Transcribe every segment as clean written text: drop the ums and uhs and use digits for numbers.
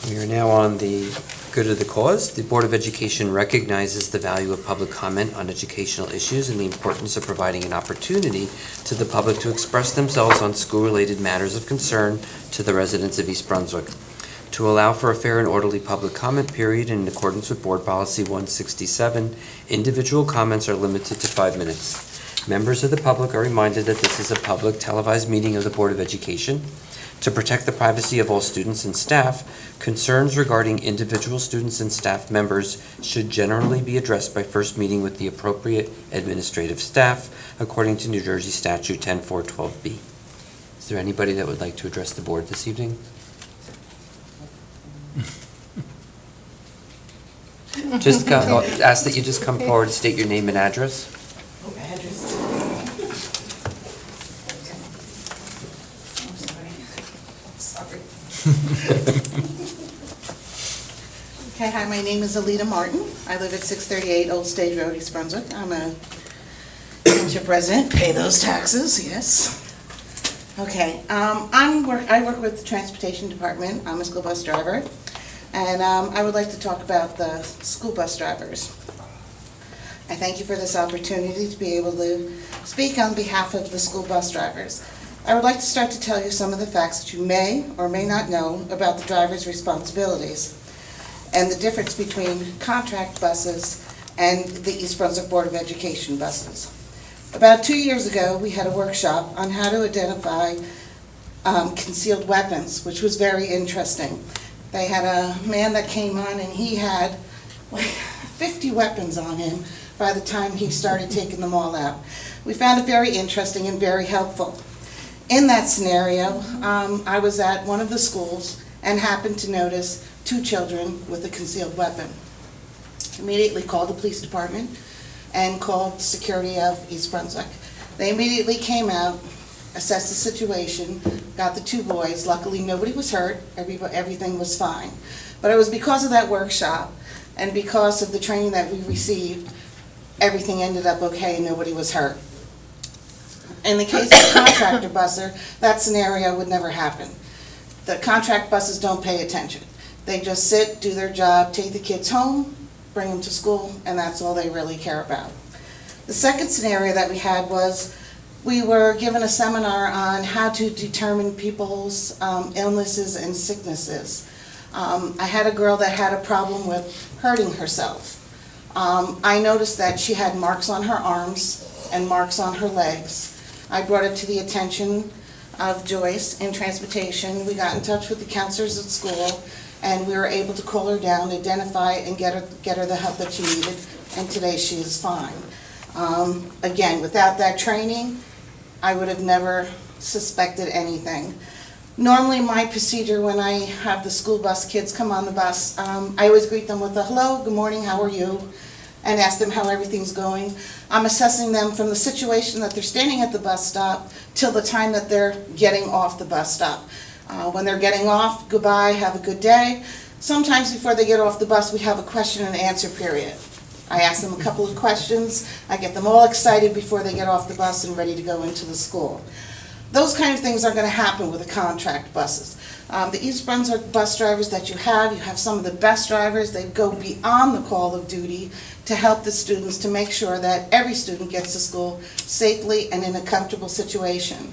We are now on the good of the cause. The Board of Education recognizes the value of public comment on educational issues and the importance of providing an opportunity to the public to express themselves on school-related matters of concern to the residents of East Brunswick. To allow for a fair and orderly public comment period in accordance with Board Policy 167, individual comments are limited to 5 minutes. Members of the public are reminded that this is a public televised meeting of the Board of Education. To protect the privacy of all students and staff, concerns regarding individual students and staff members should generally be addressed by first meeting with the appropriate administrative staff, according to New Jersey Statute 10412B. Is there anybody that would like to address the board this evening? Just ask that you just come forward and state your name and address. Okay, hi, my name is Alita Martin. I live at 638 Old Stage Road, East Brunswick. I'm a township resident, pay those taxes, yes. Okay, I work with the transportation department. I'm a school bus driver, and I would like to talk about the school bus drivers. I thank you for this opportunity to be able to speak on behalf of the school bus drivers. I would like to start to tell you some of the facts that you may or may not know about the driver's responsibilities and the difference between contract buses and the East Brunswick Board of Education buses. About 2 years ago, we had a workshop on how to identify concealed weapons, which was very interesting. They had a man that came on and he had like 50 weapons on him by the time he started taking them all out. We found it very interesting and very helpful. In that scenario, I was at one of the schools and happened to notice 2 children with a concealed weapon. Immediately called the police department and called security of East Brunswick. They immediately came out, assessed the situation, got the 2 boys. Luckily, nobody was hurt. Everything was fine. But it was because of that workshop and because of the training that we received, everything ended up okay and nobody was hurt. In the case of a contractor busser, that scenario would never happen. The contract buses don't pay attention. They just sit, do their job, take the kids home, bring them to school, and that's all they really care about. The second scenario that we had was we were given a seminar on how to determine people's illnesses and sicknesses. I had a girl that had a problem with hurting herself. I noticed that she had marks on her arms and marks on her legs. I brought it to the attention of Joyce in transportation. We got in touch with the counselors at school, and we were able to call her down, identify, and get her the help that she needed, and today she is fine. Again, without that training, I would have never suspected anything. Normally, my procedure when I have the school bus kids come on the bus, I always greet them with a hello, good morning, how are you? And ask them how everything's going. I'm assessing them from the situation that they're standing at the bus stop till the time that they're getting off the bus stop. When they're getting off, goodbye, have a good day. Sometimes before they get off the bus, we have a question and answer period. I ask them a couple of questions. I get them all excited before they get off the bus and ready to go into the school. Those kind of things are going to happen with the contract buses. The East Brunswick bus drivers that you have some of the best drivers. They go beyond the call of duty to help the students, to make sure that every student gets to school safely and in a comfortable situation.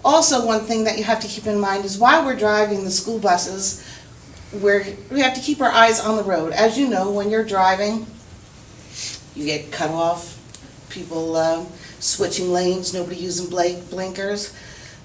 Also, one thing that you have to keep in mind is while we're driving the school buses, we have to keep our eyes on the road. As you know, when you're driving, you get cut off, people switching lanes, nobody using blinkers.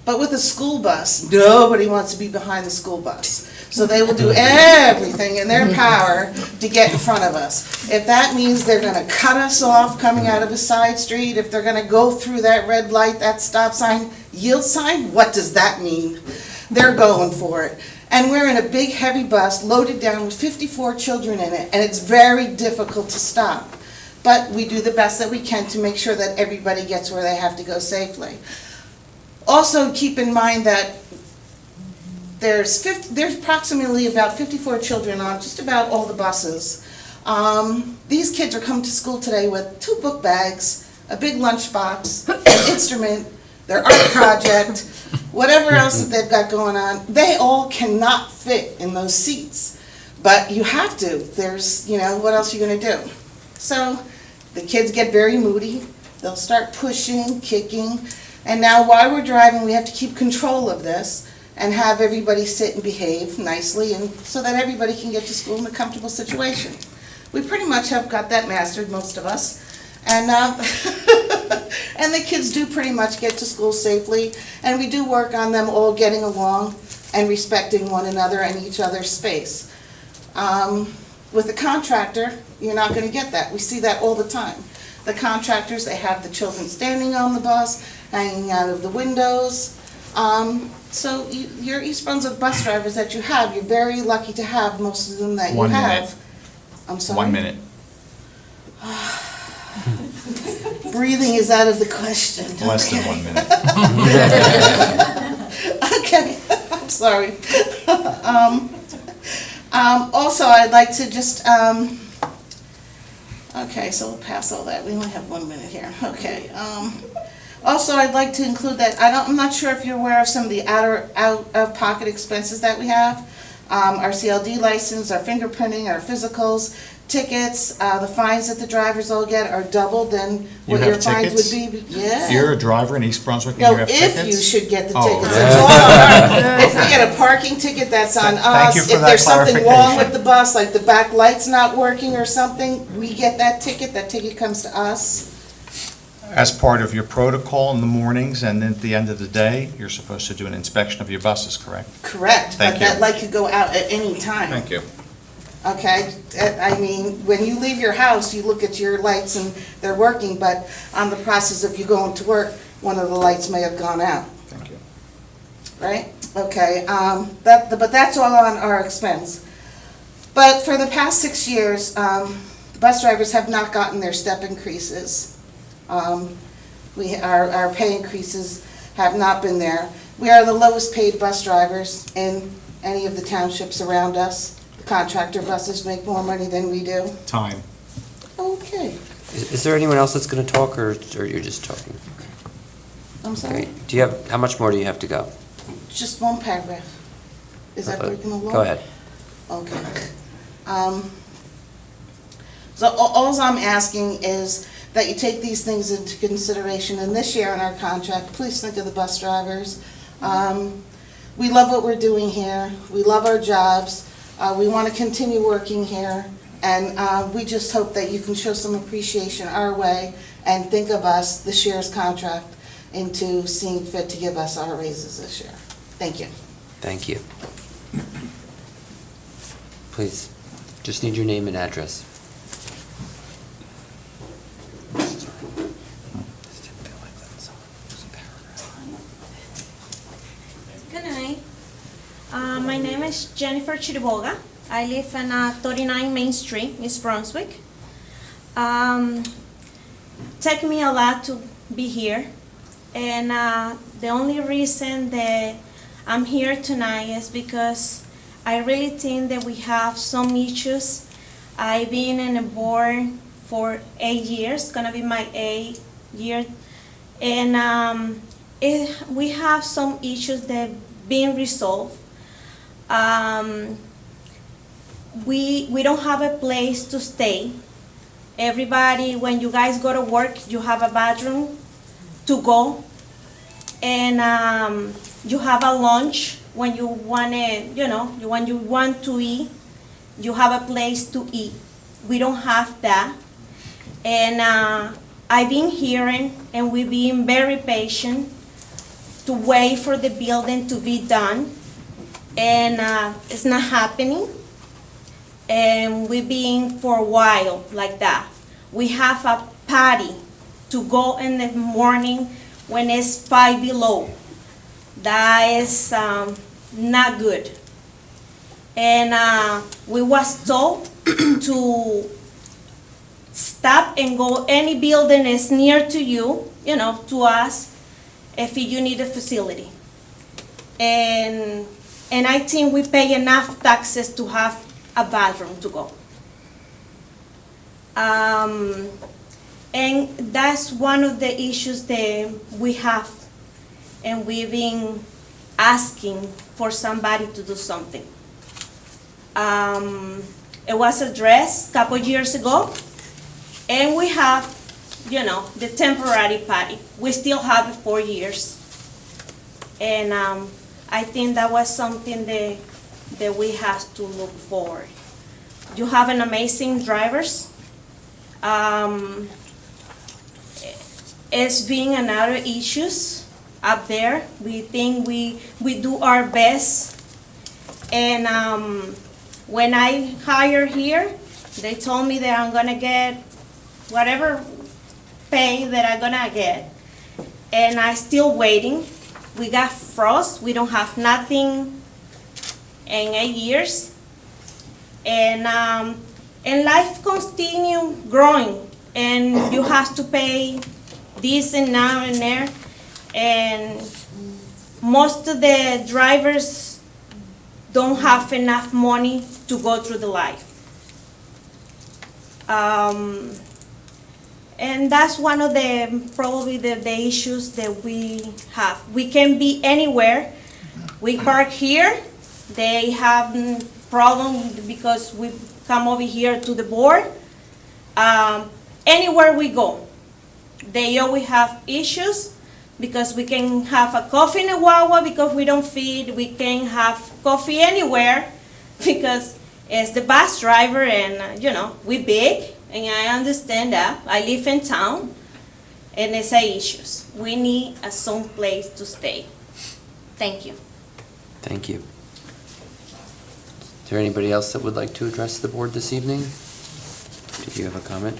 But with a school bus, nobody wants to be behind the school bus. So they will do everything in their power to get in front of us. If that means they're going to cut us off coming out of a side street, if they're going to go through that red light, that stop sign, yield sign, what does that mean? They're going for it. And we're in a big heavy bus loaded down with 54 children in it, and it's very difficult to stop. But we do the best that we can to make sure that everybody gets where they have to go safely. Also, keep in mind that there's approximately about 54 children on just about all the buses. These kids are coming to school today with 2 book bags, a big lunchbox, an instrument, their art project, whatever else that they've got going on, they all cannot fit in those seats. But you have to. There's, what else are you gonna do? So the kids get very moody. They'll start pushing, kicking. And now while we're driving, we have to keep control of this and have everybody sit and behave nicely, and so that everybody can get to school in a comfortable situation. We pretty much have got that mastered, most of us. And and the kids do pretty much get to school safely, and we do work on them all getting along and respecting one another and each other's space. With the contractor, you're not going to get that. We see that all the time. The contractors, they have the children standing on the bus, hanging out of the windows. So your East Brunswick bus drivers that you have, you're very lucky to have most of them that you 1 have. minute. I'm sorry? 1 minute. Breathing is out of the question. Less than Okay. 1 minute. Okay, I'm sorry. Also, I'd like to just, okay, so we'll pass all that. We only have 1 minute here. Okay. Also, I'd like to include that, I'm not sure if you're aware of some of the out-of-pocket expenses that we have. Our CLD license, our fingerprinting, our physicals, tickets, the fines that the drivers all get are double than what You your have fines would tickets? be. Yeah. You're a driver in East Brunswick and No, you have tickets? if you should get the Oh, tickets, okay. it's all on. If we get a parking ticket, that's on Thank you us. for If that there's something wrong clarification. with the bus, like the back light's not working or something, we get that ticket comes to us. As part of your protocol in the mornings and then at the end of the day, you're supposed to do an inspection of your buses, correct? Correct, Thank but you. that light could go out at any time. Thank you. Okay, I mean, when you leave your house, you look at your lights and they're working, but on the process of you going to work, one of the lights may have gone out, Thank you. right? Okay, but that's all on our expense. But for the past 6 years, bus drivers have not gotten their step increases. Our pay increases have not been there. We are the lowest paid bus drivers in any of the townships around us. Contractor buses make more money than we do. Time. Okay, Is there anyone else that's going to talk, or you're just talking? I'm sorry, Okay. How much more do you have to go? just one paragraph. Is that breaking the law? Go ahead. Okay. So all I'm asking is that you take these things into consideration, and this year in our contract, please think of the bus drivers. We love what we're doing here, we love our jobs, we want to continue working here, and we just hope that you can show some appreciation our way and think of us, this year's contract, into seeing fit to give us our raises this year. Thank you. Thank you. Please, just need your name and address. Good night. My name is Jennifer Chiriboga. I live in 39 Main Street, East Brunswick. Take me a lot to be here, and the only reason that I'm here tonight is because I really think that we have some issues. I've been in the board for 8 years, gonna be my 8th year, and we have some issues that being resolved. We don't have a place to stay. Everybody, when you guys go to work, you have a bathroom to go, and you have a lunch when you want to, when you want to eat, you have a place to eat. We don't have that, and I've been hearing, and we've been very patient to wait for the building to be done, and it's not happening. And we've been for a while like that. We have a party to go in the morning when it's 5 below. That is not good. And we was told to stop and go any building is near to you, to us, if you need a facility. And I think we pay enough taxes to have a bathroom to go. And that's one of the issues that we have, and we've been asking for somebody to do something. It was addressed a couple years ago, and we have, the temporary party. We still have it 4 years. And I think that was something that we have to look forward. You have an amazing drivers. It's being another issues up there. We think we do our best. And when I hire here, they told me that I'm gonna get whatever pay that I'm gonna get. And I'm still waiting. We got frost. We don't have nothing in 8 years. And life continue growing. And you have to pay this and now and there. And most of the drivers don't have enough money to go through the life. And that's one of probably the issues that we have. We can be anywhere. We park here. They have problem because we come over here to the board. Anywhere we go, they always have issues because we can have a coffee in a Wawa because we don't feed. We can have coffee anywhere because it's the bus driver and, we big. And I understand that. I live in town, and it's issues. We need some place to stay. Thank you. Thank you. Is there anybody else that would like to address the board this evening? Did you have a comment?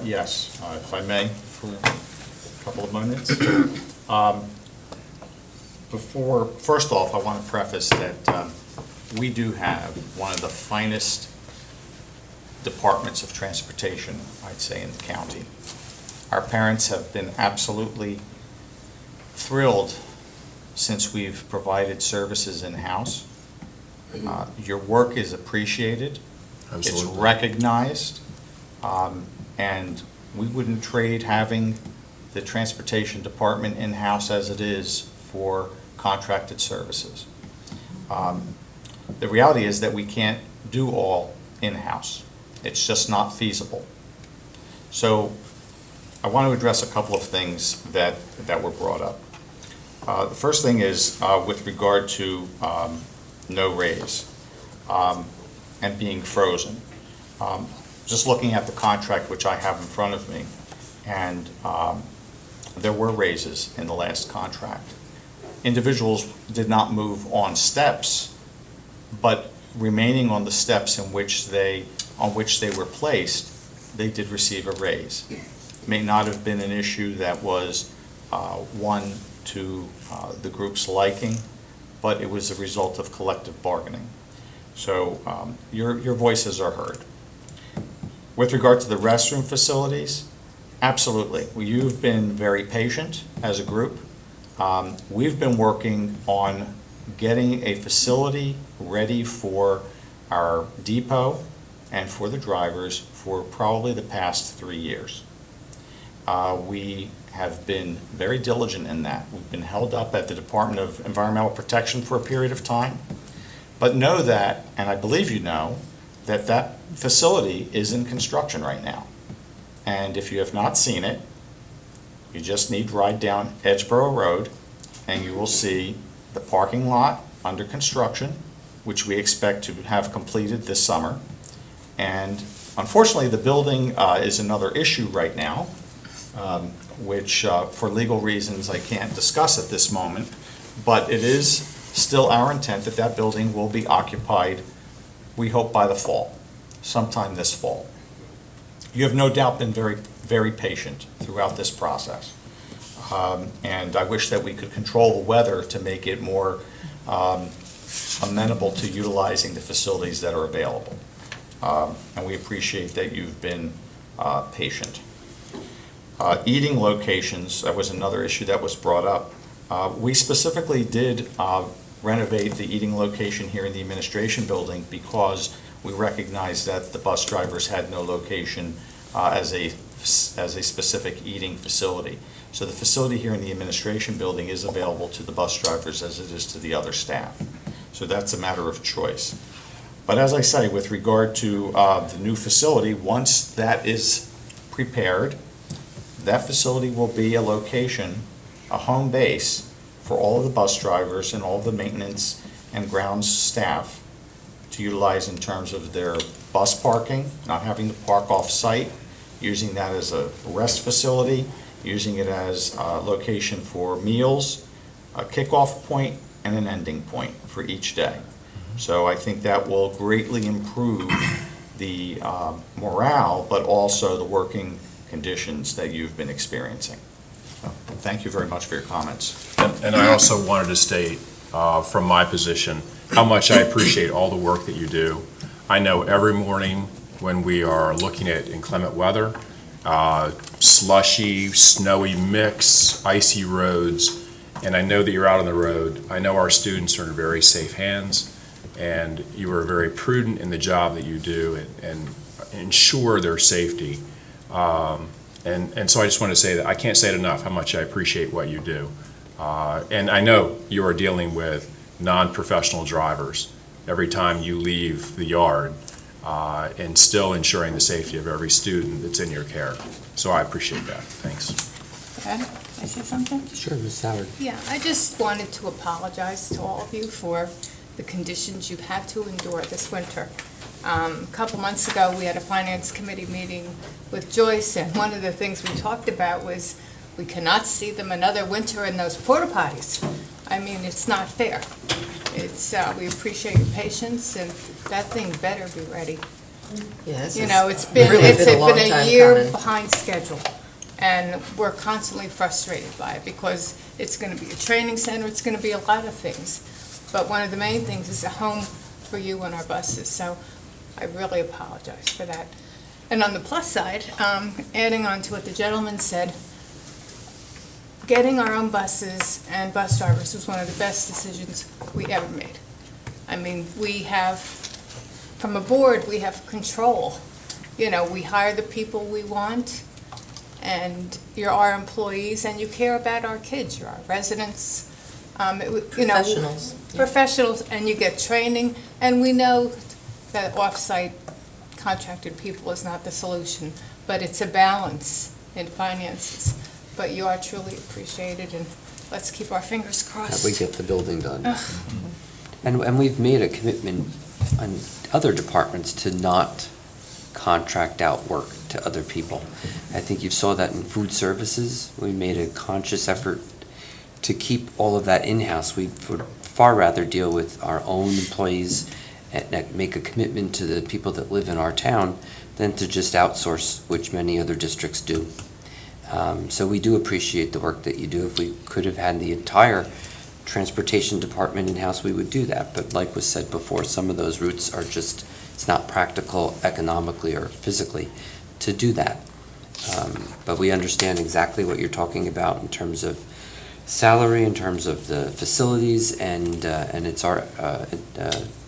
Yes, if I may, for a couple of moments. First off, I want to preface that we do have one of the finest departments of transportation, I'd say, in the county. Our parents have been absolutely thrilled since we've provided services in-house. Your work is appreciated. Absolutely. It's recognized, and we wouldn't trade having the transportation department in-house as it is for contracted services. The reality is that we can't do all in-house. It's just not feasible. So I want to address a couple of things that were brought up. The first thing is with regard to no raise and being frozen. Just looking at the contract which I have in front of me, and there were raises in the last contract. Individuals did not move on steps, but remaining on the steps on which they were placed, they did receive a raise. May not have been an issue that was one to the group's liking, but it was a result of collective bargaining. So your voices are heard. With regard to the restroom facilities, absolutely. You've been very patient as a group. We've been working on getting a facility ready for our depot and for the drivers for probably the past 3 years. We have been very diligent in that. We've been held up at the Department of Environmental Protection for a period of time. But know that, and I believe you know, that that facility is in construction right now. And if you have not seen it, you just need to ride down Edgeboro Road and you will see the parking lot under construction, which we expect to have completed this summer. And unfortunately, the building is another issue right now, which for legal reasons I can't discuss at this moment, but it is still our intent that that building will be occupied, we hope, by the fall, sometime this fall. You have no doubt been very, very patient throughout this process. And I wish that we could control the weather to make it more amenable to utilizing the facilities that are available. And we appreciate that you've been patient. Eating locations, that was another issue that was brought up. We specifically did renovate the eating location here in the administration building because we recognized that the bus drivers had no location as a specific eating facility. So the facility here in the administration building is available to the bus drivers as it is to the other staff. So that's a matter of choice. But as I say, with regard to the new facility, once that is prepared, that facility will be a location, a home base for all of the bus drivers and all of the maintenance and grounds staff to utilize in terms of their bus parking, not having to park off-site, using that as a rest facility, using it as a location for meals, a kickoff point, and an ending point for each day. So I think that will greatly improve the morale, but also the working conditions that you've been experiencing. So, thank you very much for your comments. And I also wanted to state, from my position, how much I appreciate all the work that you do. I know every morning when we are looking at inclement weather, slushy, snowy mix, icy roads, and I know that you're out on the road. I know our students are in very safe hands, and you are very prudent in the job that you do and ensure their safety. And so I just want to say that I can't say it enough how much I appreciate what you do. And I know you are dealing with non-professional drivers every time you leave the yard, and still ensuring the safety of every student that's in your care. So I appreciate that. Thanks. Can I say something? Sure, Ms. Howard. Yeah, I just wanted to apologize to all of you for the conditions you've had to endure this winter. A couple months ago, we had a finance committee meeting with Joyce, and one of the things we talked about was we cannot see them another winter in those porta potties. I mean, it's not fair. We appreciate your patience, and that thing better be ready. Yes. You know, it's been a year behind schedule, and we're constantly frustrated by it because it's going to be a training center, it's going to be a lot of things. But one of the main things is a home for you on our buses, so I really apologize for that. And on the plus side, adding on to what the gentleman said, getting our own buses and bus drivers was one of the best decisions we ever made. I mean, we have, from a board, we have control. You know, we hire the people we want, and you're our employees, and you care about our kids, you're our residents. Professionals. Professionals, and you get training, and we know that off-site contracted people is not the solution, but it's a balance in finances. But you are truly appreciated, and let's keep our fingers crossed. That we get the building done. And we've made a commitment on other departments to not contract out work to other people. I think you saw that in food services. We made a conscious effort to keep all of that in-house. We would far rather deal with our own employees and make a commitment to the people that live in our town than to just outsource, which many other districts do. So we do appreciate the work that you do. If we could have had the entire transportation department in-house, we would do that. But like was said before, some of those routes are just, it's not practical economically or physically to do that. But we understand exactly what you're talking about in terms of salary, in terms of the facilities, and it's our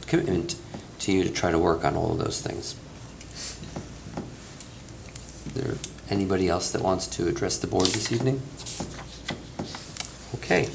commitment to you to try to work on all of those things. Is there anybody else that wants to address the board this evening? Okay.